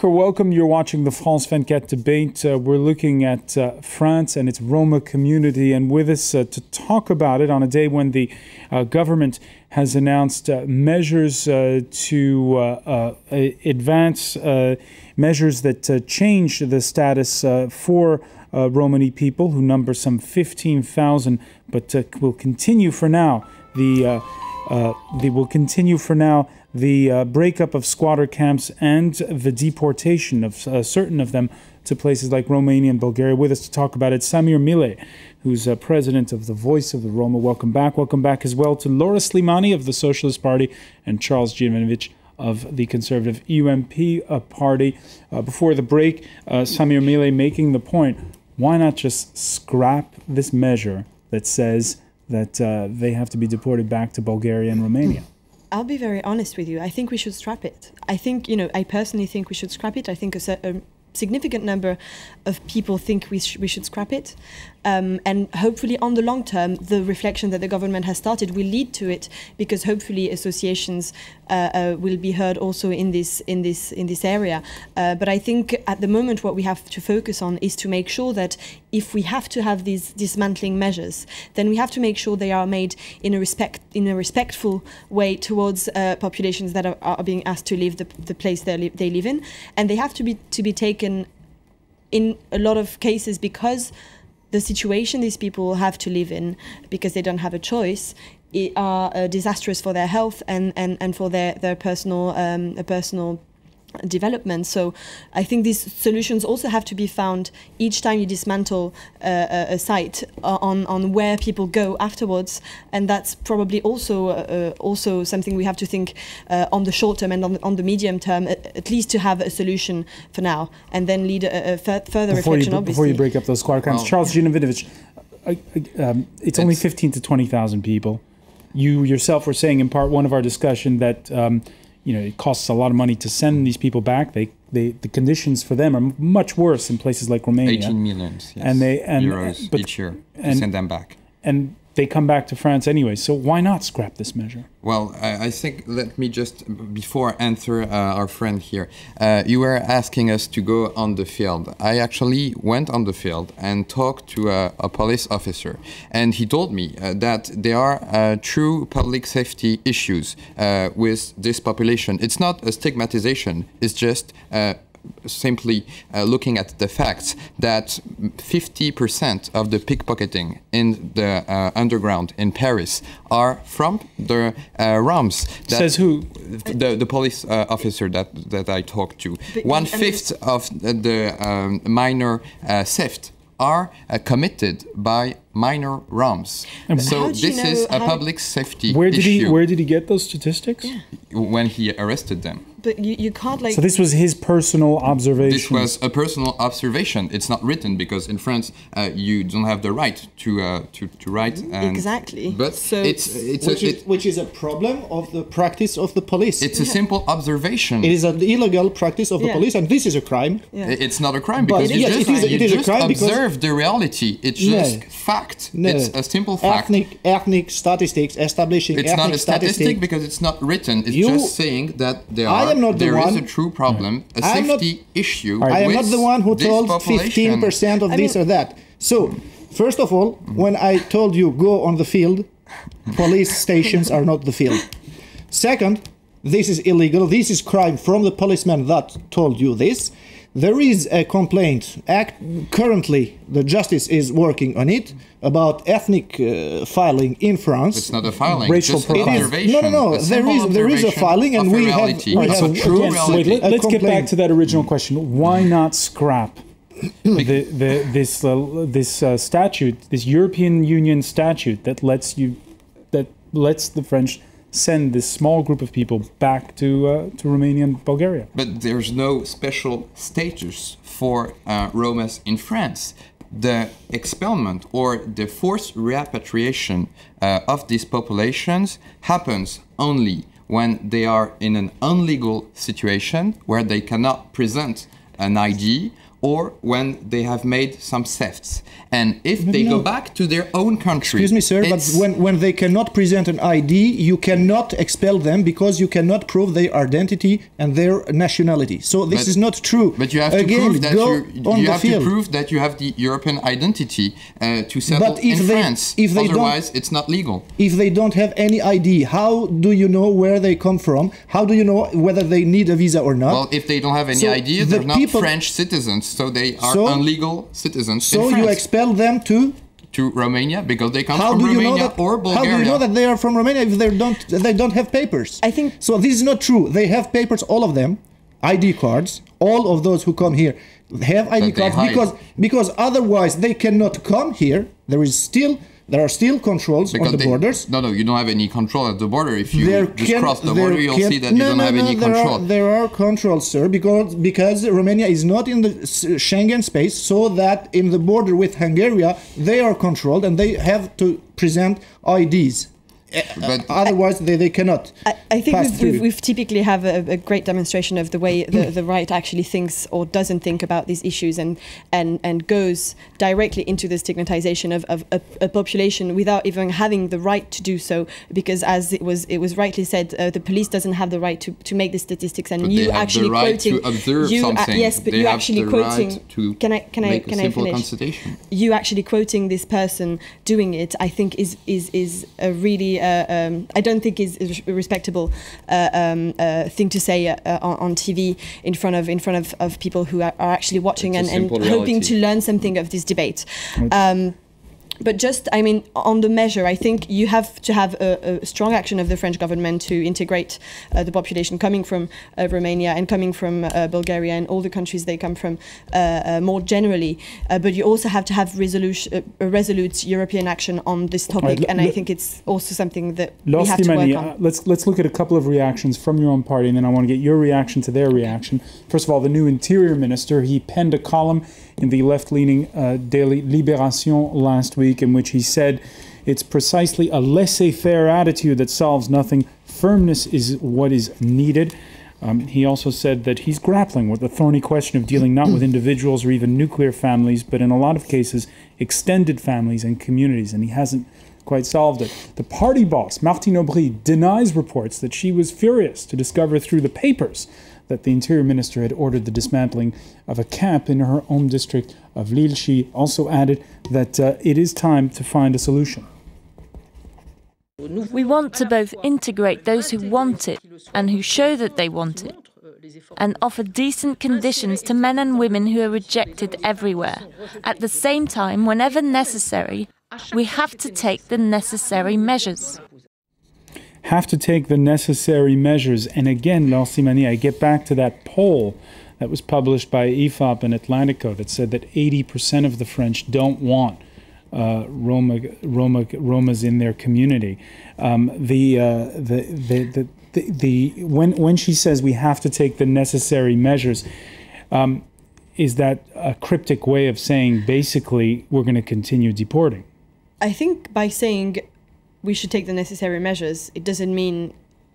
Welcome. You're watching the France 24 debate. We're looking at France and its Roma community, and with us to talk about it on a day when the government has announced measures to advance measures that change the status for Romani people, who number some 15,000, but will continue for now. The breakup of squatter camps and the deportation of certain of them to places like Romania and Bulgaria. With us to talk about it, Samir Millet, who's president of the Voice of the Roma. Welcome back. Welcome back as well to Laura Slimani of the Socialist Party and Charles Giovanovich of the Conservative UMP Party. Before the break, Samir Millet making the point, why not just scrap this measure that says that they have to be deported back to Bulgaria and Romania? I'll be very honest with you. I think we should scrap it. I think, I personally think we should scrap it. I think a significant number of people think we should scrap it. And hopefully on the long term, the reflection that the government has started will lead to it, because hopefully associations will be heard also in this area. But I think at the moment what we have to focus on is to make sure that if we have to have these dismantling measures, then we have to make sure they are made in a respectful way towards populations that are being asked to leave the place they live in, and they have to be taken in a lot of cases because the situation these people have to live in, because they don't have a choice, are disastrous for their health and for their personal development. So I think these solutions also have to be found each time you dismantle a site on where people go afterwards, and that's probably also something we have to think on the short term and on the medium term, at least to have a solution for now, and then lead a further reflection. Obviously, before you break up those squatter camps, Charles Giovanovich, it's only 15 to 20,000 people. You yourself were saying in part one of our discussion that it costs a lot of money to send these people back. The conditions for them are much worse in places like Romania. 18 million euros each year to send them back. And they come back to France anyway. So why not scrap this measure? Well, I think, let me just, before answer our friend here, you were asking us to go on the field. I actually went on the field and talked to a police officer, and he told me that there are true public safety issues with this population. It's not a stigmatization, it's just simply looking at the facts that 50% of the pickpocketing in the underground in Paris are from the Roms. Says who? The police officer that I talked to. 1/5 of the minor theft are committed by minor Roms. So this is a public safety issue. Where did he get those statistics? Yeah. When he arrested them. But you can't So this was his personal observation? This was a personal observation. It's not written because in France you don't have the right to write. Exactly. But so which is a problem of the practice of the police. It's a simple observation. It is an illegal practice of the police, and this is a crime. Yeah. It's not a crime because you just observe the reality. It's just fact. No. It's a simple fact. Ethnic statistics establishing. It's not a statistic because it's not written. It's just saying that there is a true problem, a safety issue. I am not the one who told 15% of this or that. So, first of all, when I told you go on the field, police stations are not the field. Second, this is illegal. This is crime from the policeman that told you this. There is a complaint. Currently, the justice is working on it about ethnic filing in France. It's not a filing. Racial observation. No. There is a filing, and we have true reality. Let's get back to that original question. Why not scrap this statute, this European Union statute that lets the French send this small group of people back to Romania and Bulgaria? But there's no special status for Romas in France. The expellment or the forced repatriation of these populations happens only when they are in an illegal situation where they cannot present an ID or when they have made some thefts. And if they go back to their own country... Excuse me, sir, but when they cannot present an ID, you cannot expel them because you cannot prove their identity and their nationality. So this is not true. But you have to prove that to prove that you have the European identity to settle in France. Otherwise, it's not legal. If they don't have any ID, how do you know where they come from? How do you know whether they need a visa or not? Well, if they don't have any ID, they're not French citizens, so they are unlegal citizens in France. So you expel them to Romania because they come from Romania or Bulgaria. How do you know that they are from Romania if they don't have papers? I think so. This is not true. They have papers, all of them, ID cards. All of those who come here have ID cards because otherwise they cannot come here. There are still controls on the borders. No, you don't have any control at the border. If you just cross the border, you'll see that you don't have any control. There are controls, sir, because Romania is not in the Schengen space, so that in the border with Hungary, they are controlled and they have to present IDs. But otherwise, they cannot. I think we've typically have a great demonstration of the way the right actually thinks or doesn't think about these issues, and goes directly into the stigmatization of a population without even having the right to do so. Because as it was rightly said, the police doesn't have the right to make the statistics, and you actually quoting. Yes, but you actually quoting. Can I finish? You actually quoting this person doing it, I think is a really. I don't think is a respectable thing to say on TV in front of people who are actually watching and hoping to learn something of this debate. But just, I mean, on the measure, I think you have to have a strong action of the French government to integrate the population coming from Romania and coming from Bulgaria and all the countries they come from more generally. But you also have to have resolute European action on this topic. And I think it's also something that we have to work on. Let's look at a couple of reactions from your own party, and then I want to get your reaction to their reaction. First of all, the new Interior Minister, he penned a column in the left-leaning daily Libération last week, in which he said it's precisely a laissez-faire attitude that solves nothing. Firmness is what is needed. He also said that he's grappling with the thorny question of dealing not with individuals or even nuclear families, but in a lot of cases, extended families and communities, and he hasn't quite solved it. The party boss, Martine Aubry, denies reports that she was furious to discover through the papers that the Interior Minister had ordered the dismantling of a camp in her home district of Lille. She also added that it is time to find a solution. We want to both integrate those who want it and who show that they want it, and offer decent conditions to men and women who are rejected everywhere. At the same time, whenever necessary, we have to take the necessary measures. Have to take the necessary measures. And again, Laure Simani, I get back to that poll that was published by IFOP and Atlantico that said that 80% of the French don't want Romas in their community. When she says we have to take the necessary measures, is that a cryptic way of saying basically we're going to continue deporting? I think by saying we should take the necessary measures, it doesn't mean,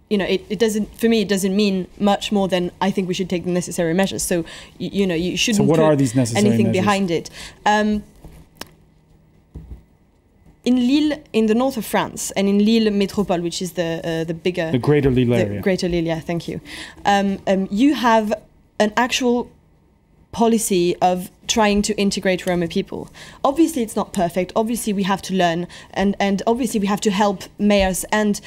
it doesn't, for me, it doesn't mean much more than I think we should take the necessary measures. So, you shouldn't So what are these necessary anything measures? behind it. In Lille, in the north of France, and in Lille Métropole, which is the bigger... The Greater Lille area. Greater Lille, yeah, thank you. You have an actual policy of trying to integrate Roma people. Obviously, it's not perfect. Obviously, we have to learn, and obviously, we have to help mayors and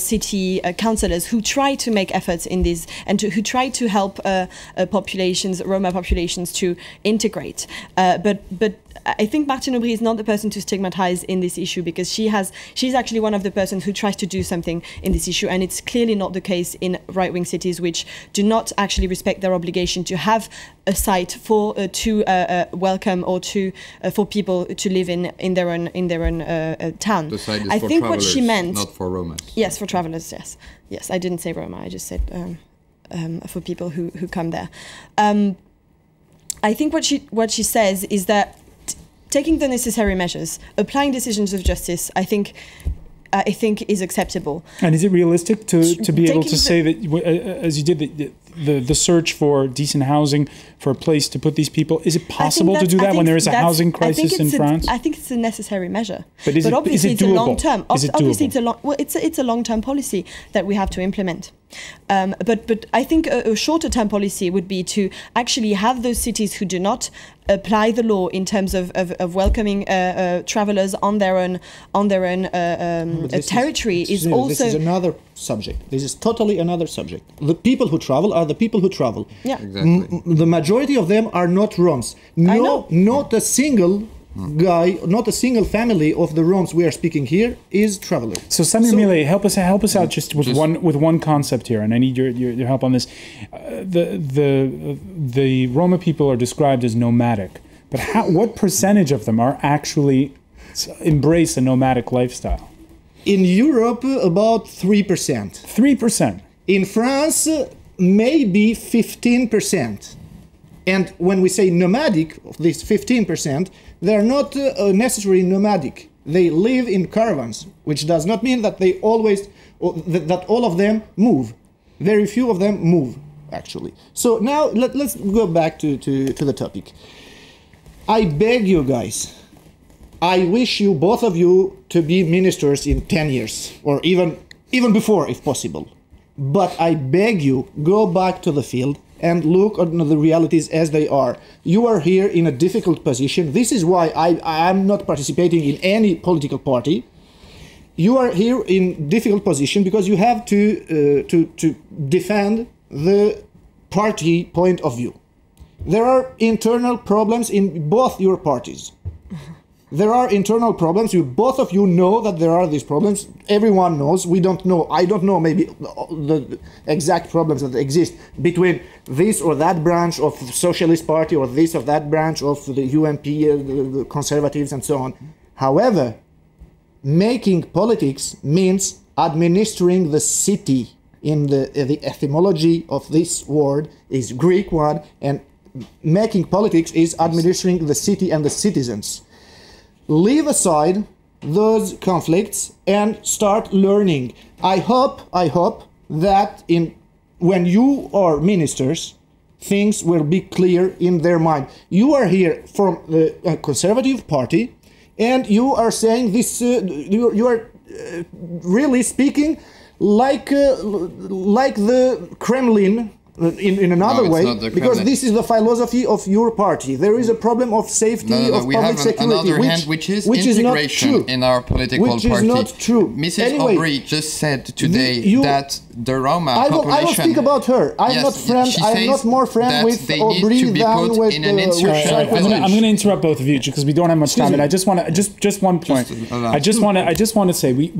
city councillors who try to make efforts in this and who try to help populations, Roma populations, to integrate. But I think Martine Aubry is not the person to stigmatize in this issue, because she's actually one of the persons who tries to do something in this issue, and it's clearly not the case in right-wing cities which do not actually respect their obligation to have a site for to welcome or to for people to live in their own town. The site is I for think what she meant, not for Romas. Yes, for travelers. Yes. I didn't say Roma. I just said for people who come there. I think what she says is that taking the necessary measures, applying decisions of justice, I think is acceptable. And is it realistic to be able to say that, as you did, that the search for decent housing, for a place to put these people? Is it possible to do that when there is a housing crisis in France? I think it's a necessary measure. But obviously is it doable? It's a long term. Obviously, doable? it's a long term policy that we have to implement. But I think a shorter term policy would be to actually have those cities who do not apply the law in terms of welcoming travelers on their own territory this is another subject. This is totally another subject. The people who travel are the people who travel. Yeah, exactly. The majority of them are not Roms. No, not a single guy, not a single family of the Roms we are speaking here is traveler. So Samir Millet, help us out just with one concept here, and I need your help on this. The Roma people are described as nomadic, but what percentage of them are actually embrace a nomadic lifestyle? In Europe, about 3%. 3%. In France, maybe 15%. And when we say nomadic, of this 15%, they are not necessarily nomadic. They live in caravans, which does not mean that they always, that all of them move. Very few of them move, actually. So now let's go back to the topic. I beg you guys, I wish you, both of you, to be ministers in 10 years, or even before, if possible. But I beg you, go back to the field and look at the realities as they are. You are here in a difficult position. This is why I am not participating in any political party. You are here in difficult position because you have to defend the party point of view. There are internal problems in both your parties. There are internal problems. Both of you know that there are these problems. Everyone knows. We don't know. I don't know maybe the exact problems that exist between this or that branch of the Socialist Party or this or that branch of the UMP, the Conservatives, and so on. However, making politics means administering the city. In the etymology of this word is Greek one, and making politics is administering the city and the citizens. Leave aside those conflicts and start learning. I hope that when you are ministers, things will be clear in their mind. You are here from the Conservative Party, and you are saying this. You are really speaking like the Kremlin. In another way, because this is the philosophy of your party. There is a problem of safety, of public security, which is integration in our political party. Which is not true. Mrs. Aubry just said today that the Roma population... I will speak about her. I'm not more friend with Aubry than with... I'm going to interrupt both of you because we don't have much time. And I just want to, just one point. I just want to say we've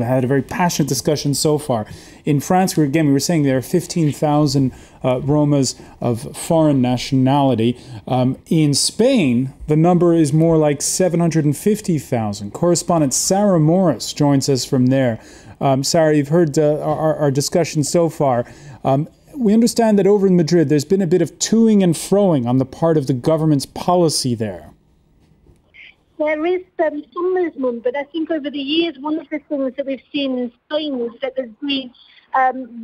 had a very passionate discussion so far. In France, we were saying there are 15,000 Romas of foreign nationality. In Spain, the number is more like 750,000. Correspondent Sarah Morris joins us from there. Sarah, you've heard our discussion so far. We understand that over in Madrid, there's been a bit of toing and froing on the part of the government's policy there. There is some movement, but I think over the years, one of the things that we've seen in Spain is that there's been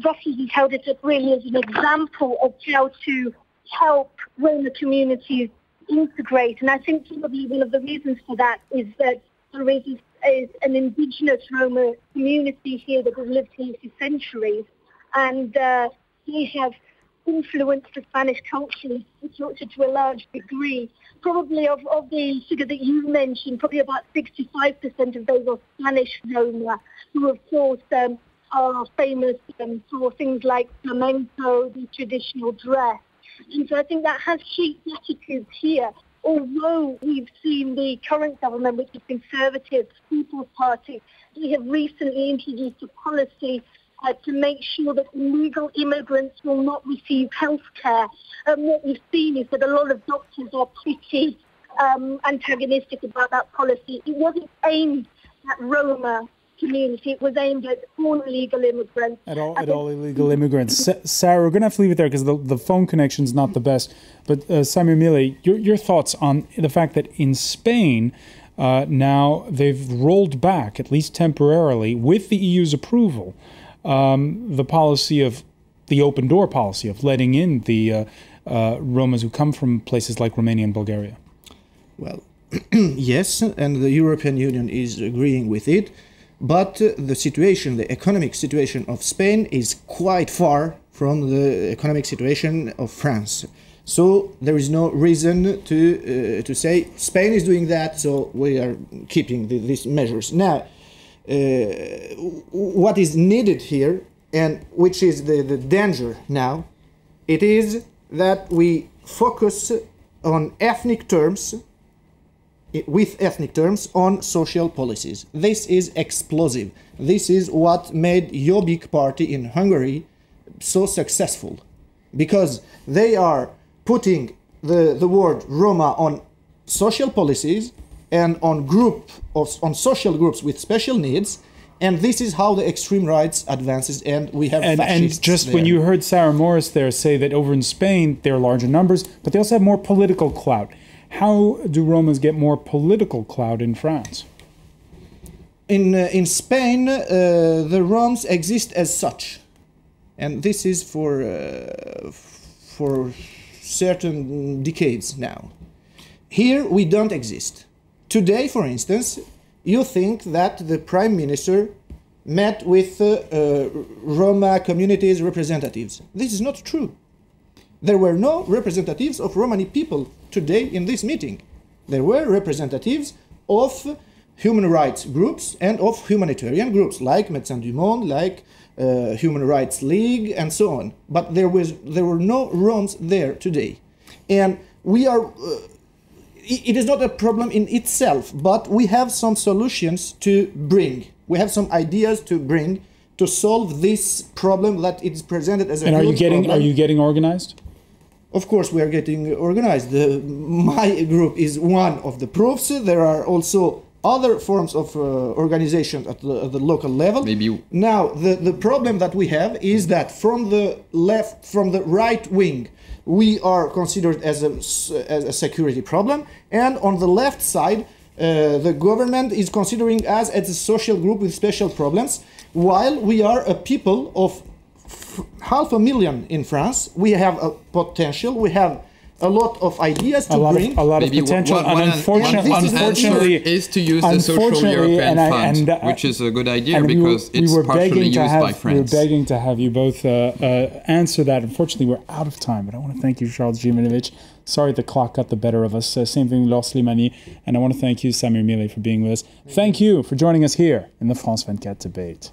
refugees held it up really as an example of how to help Roma communities integrate. And I think probably one of the reasons for that is that there is an indigenous Roma community here that has lived here for centuries. And they have influenced the Spanish culture to a large degree. Probably of the figure that you mentioned, probably about 65% of those are Spanish Roma, who of course are famous for things like flamenco, the traditional dress. And so I think that has shaped attitudes here. Although we've seen the current government, which is Conservative People's Party, they have recently introduced a policy to make sure that illegal immigrants will not receive health care. What we've seen is that a lot of doctors are pretty antagonistic about that policy. It wasn't aimed at Roma community, it was aimed at all illegal immigrants. At all illegal immigrants. Sarah, we're going to have to leave it there because the phone connection's not the best. But Samir Millet, your thoughts on the fact that in Spain, now they've rolled back, at least temporarily, with the EU's approval, the policy of the open door policy of letting in the Romas who come from places like Romania and Bulgaria? Well, yes, and the European Union is agreeing with it, but the situation, the economic situation of Spain is quite far from the economic situation of France. So there is no reason to say Spain is doing that, so we are keeping these measures. Now, what is needed here, and which is the danger now, it is that we focus on ethnic terms, on social policies. This is explosive. This is what made Jobbik party in Hungary so successful, because they are putting the word Roma on social policies and on social groups with special needs, and this is how the extreme rights advances, and we have fascists and just there. When you heard Sarah Morris there say that over in Spain there are larger numbers, but they also have more political clout. How do Romas get more political clout in France? In Spain, the Roms exist as such, and this is for certain decades now. Here we don't exist. Today, for instance, you think that the Prime Minister met with Roma communities representatives. This is not true. There were no representatives of Romani people today in this meeting. There were representatives of human rights groups and of humanitarian groups like Médecins du Monde, like Human Rights League, and so on. But there were no Roms there today. And we are... it is not a problem in itself, but we have some solutions to bring. We have some ideas to bring to solve this problem that it is presented as a huge problem. Are you getting organized? Of course, we are getting organized. My group is one of the proofs. There are also other forms of organization at the local level. Now, the problem that we have is that from the right wing, we are considered as a security problem, and on the left side, the government is considering us as a social group with special problems, while we are a people of 500,000 in France. We have a potential, we have a lot of ideas to bring. A lot of potential, and unfortunately, is to use the social European fund, which is a good idea because it's partially used by France. We were begging to have you both answer that. Unfortunately, we're out of time, but I want to thank you, Charles Jimenovic. Sorry the clock got the better of us. Same thing, Laure Slimani. And I want to thank you, Samir Millet, for being with us. Thank you for joining us here in the France 24 debate.